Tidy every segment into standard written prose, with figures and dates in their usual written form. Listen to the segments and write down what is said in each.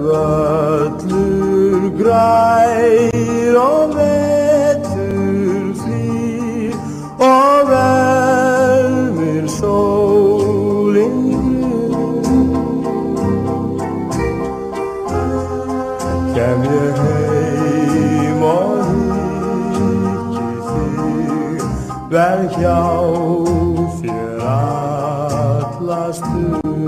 Völlur grær og vetur hlýr og vermir sólin grunn. Kem ég heim og hyggi þig, verð hjá þér alla stund.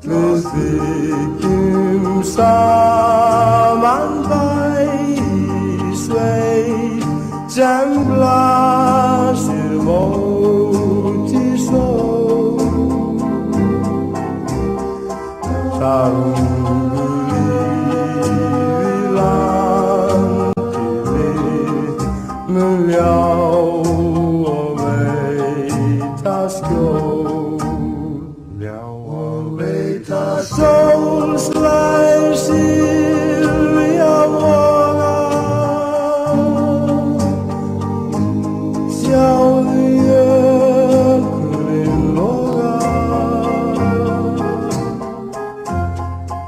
Við þykjum saman bæði sveit sem blasir móti sól. Það ungur lífi landið þitt mun ljá og veita skjól. Sól slær Silvía voga, sjáðu jökulinn loga.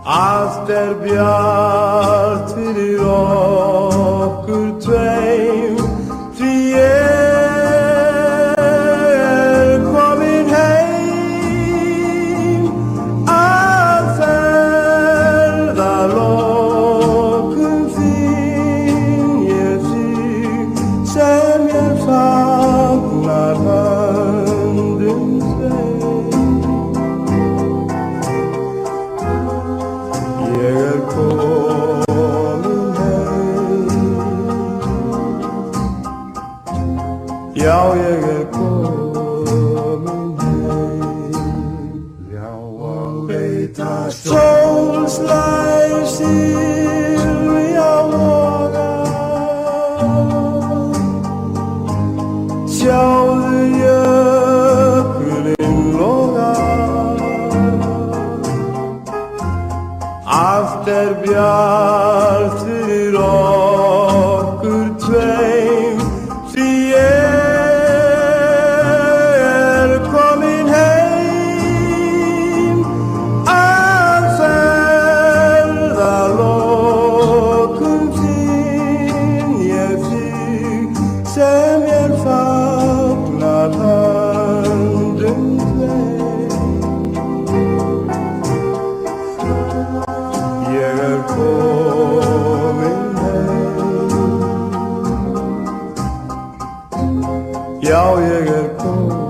Allt bjart fyrir okkur tveim, því komin heim. Lokum finn ég þig sem ég fagnar höndum tveim. Ég komin heim, já ég komin heim, já og veit að sól slær Silvía voga, sjáðu jökulinn loga. Allt bjart fyrir okkur tveim, því komin heim. Að ferðalokum finn ég þig sem ég fagnar höndum tveim. Ég komin heim, já ég komin.